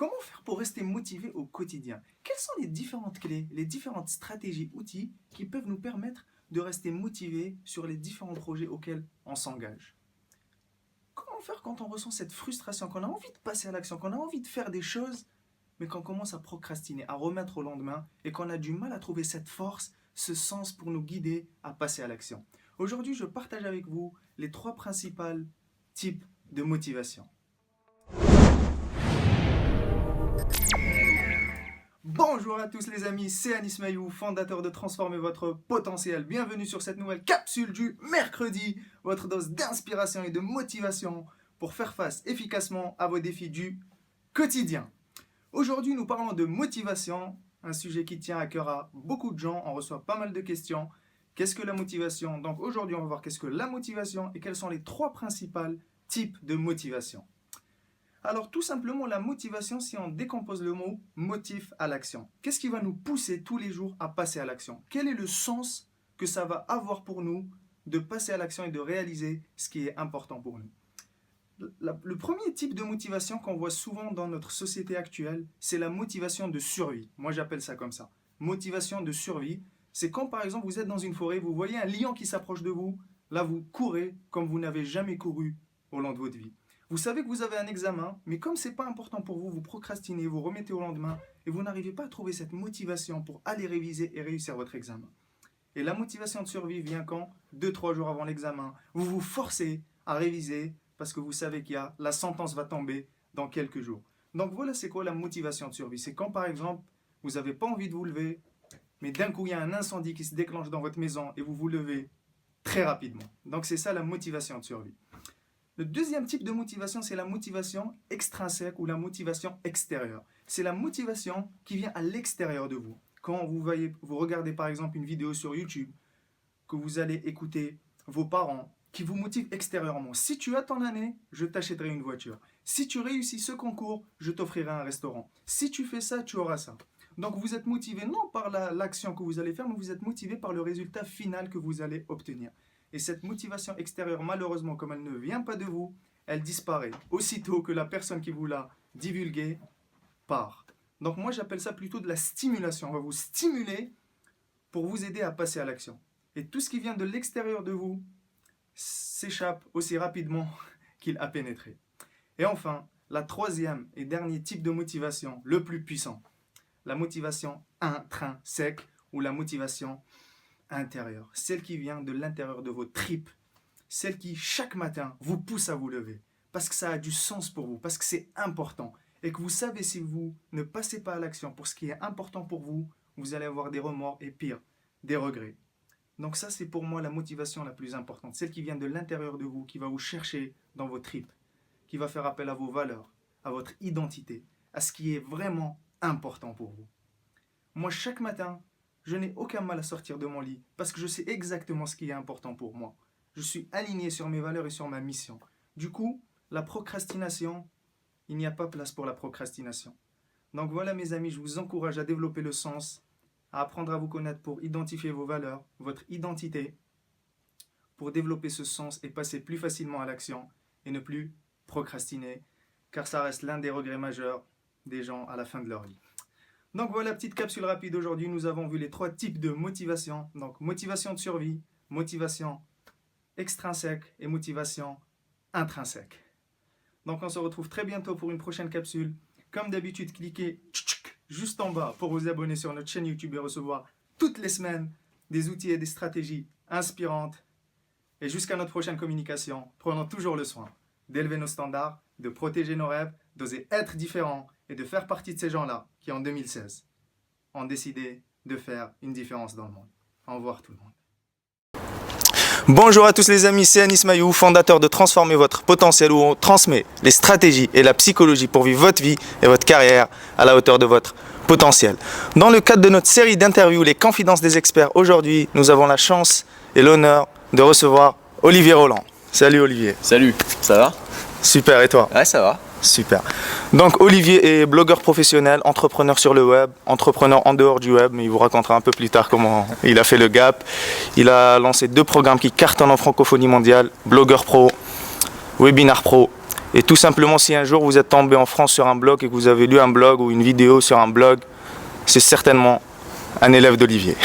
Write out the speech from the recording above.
Comment faire pour rester motivé au quotidien? Quelles sont les différentes clés, les différentes stratégies, outils qui peuvent nous permettre de rester motivé sur les différents projets auxquels on s'engage? Comment faire quand on ressent cette frustration, qu'on a envie de passer à l'action, qu'on a envie de faire des choses, mais qu'on commence à procrastiner, à remettre au lendemain et qu'on a du mal à trouver cette force, ce sens pour nous guider à passer à l'action? Aujourd'hui, je partage avec vous les 3 principaux types de motivation. Bonjour à tous les amis, c'est Anis Maillou, fondateur de Transformer votre potentiel. Bienvenue sur cette nouvelle capsule du mercredi, votre dose d'inspiration et de motivation pour faire face efficacement à vos défis du quotidien. Aujourd'hui, nous parlons de motivation, un sujet qui tient à cœur à beaucoup de gens. On reçoit pas mal de questions. Qu'est-ce que la motivation? Donc aujourd'hui, on va voir qu'est-ce que la motivation et quels sont les 3 principaux types de motivation. Alors tout simplement, la motivation, si on décompose le mot motif à l'action, qu'est-ce qui va nous pousser tous les jours à passer à l'action? Quel est le sens que ça va avoir pour nous de passer à l'action et de réaliser ce qui est important pour nous? Le premier type de motivation qu'on voit souvent dans notre société actuelle, c'est la motivation de survie. Moi j'appelle ça comme ça. Motivation de survie, c'est quand par exemple vous êtes dans une forêt, vous voyez un lion qui s'approche de vous, là vous courez comme vous n'avez jamais couru au long de votre vie. Vous savez que vous avez un examen, mais comme ce n'est pas important pour vous, vous procrastinez, vous remettez au lendemain et vous n'arrivez pas à trouver cette motivation pour aller réviser et réussir votre examen. Et la motivation de survie vient quand? 2-3 jours avant l'examen. Vous vous forcez à réviser parce que vous savez qu'il y a la sentence va tomber dans quelques jours. Donc voilà, c'est quoi la motivation de survie? C'est quand par exemple, vous n'avez pas envie de vous lever, mais d'un coup il y a un incendie qui se déclenche dans votre maison et vous vous levez très rapidement. Donc c'est ça la motivation de survie. Le deuxième type de motivation, c'est la motivation extrinsèque ou la motivation extérieure. C'est la motivation qui vient à l'extérieur de vous. Quand vous regardez par exemple une vidéo sur YouTube, que vous allez écouter vos parents, qui vous motivent extérieurement. Si tu as ton année, je t'achèterai une voiture. Si tu réussis ce concours, je t'offrirai un restaurant. Si tu fais ça, tu auras ça. Donc vous êtes motivé non par l'action que vous allez faire, mais vous êtes motivé par le résultat final que vous allez obtenir. Et cette motivation extérieure, malheureusement, comme elle ne vient pas de vous, elle disparaît aussitôt que la personne qui vous l'a divulguée part. Donc moi, j'appelle ça plutôt de la stimulation. On va vous stimuler pour vous aider à passer à l'action. Et tout ce qui vient de l'extérieur de vous s'échappe aussi rapidement qu'il a pénétré. Et enfin, la troisième et dernier type de motivation, le plus puissant, la motivation intrinsèque ou la motivation intérieure, celle qui vient de l'intérieur de vos tripes, celle qui chaque matin vous pousse à vous lever, parce que ça a du sens pour vous, parce que c'est important, et que vous savez si vous ne passez pas à l'action pour ce qui est important pour vous, vous allez avoir des remords et pire, des regrets. Donc ça c'est pour moi la motivation la plus importante, celle qui vient de l'intérieur de vous, qui va vous chercher dans vos tripes, qui va faire appel à vos valeurs, à votre identité, à ce qui est vraiment important pour vous. Moi chaque matin, je n'ai aucun mal à sortir de mon lit parce que je sais exactement ce qui est important pour moi. Je suis aligné sur mes valeurs et sur ma mission. Du coup, la procrastination, il n'y a pas place pour la procrastination. Donc voilà mes amis, je vous encourage à développer le sens, à apprendre à vous connaître pour identifier vos valeurs, votre identité, pour développer ce sens et passer plus facilement à l'action et ne plus procrastiner, car ça reste l'un des regrets majeurs des gens à la fin de leur vie. Donc voilà, petite capsule rapide aujourd'hui, nous avons vu les 3 types de motivation. Donc motivation de survie, motivation extrinsèque et motivation intrinsèque. Donc on se retrouve très bientôt pour une prochaine capsule. Comme d'habitude, cliquez juste en bas pour vous abonner sur notre chaîne YouTube et recevoir toutes les semaines des outils et des stratégies inspirantes. Et jusqu'à notre prochaine communication, prenons toujours le soin d'élever nos standards, de protéger nos rêves, d'oser être différents et de faire partie de ces gens-là qui, en 2016, ont décidé de faire une différence dans le monde. Au revoir tout le monde. Bonjour à tous les amis, c'est Anis Maillou, fondateur de Transformer votre potentiel, où on transmet les stratégies et la psychologie pour vivre votre vie et votre carrière à la hauteur de votre potentiel. Dans le cadre de notre série d'interviews, les confidences des experts, aujourd'hui, nous avons la chance et l'honneur de recevoir Olivier Roland. Salut Olivier. Salut, ça va? Super, et toi? Ouais, ça va. Super. Donc Olivier est blogueur professionnel, entrepreneur sur le web, entrepreneur en dehors du web, mais il vous racontera un peu plus tard comment il a fait le gap. Il a lancé 2 programmes qui cartonnent en francophonie mondiale, Blogueur Pro, Webinar Pro Et tout simplement, si un jour vous êtes tombé en France sur un blog et que vous avez lu un blog ou une vidéo sur un blog, c'est certainement un élève d'Olivier.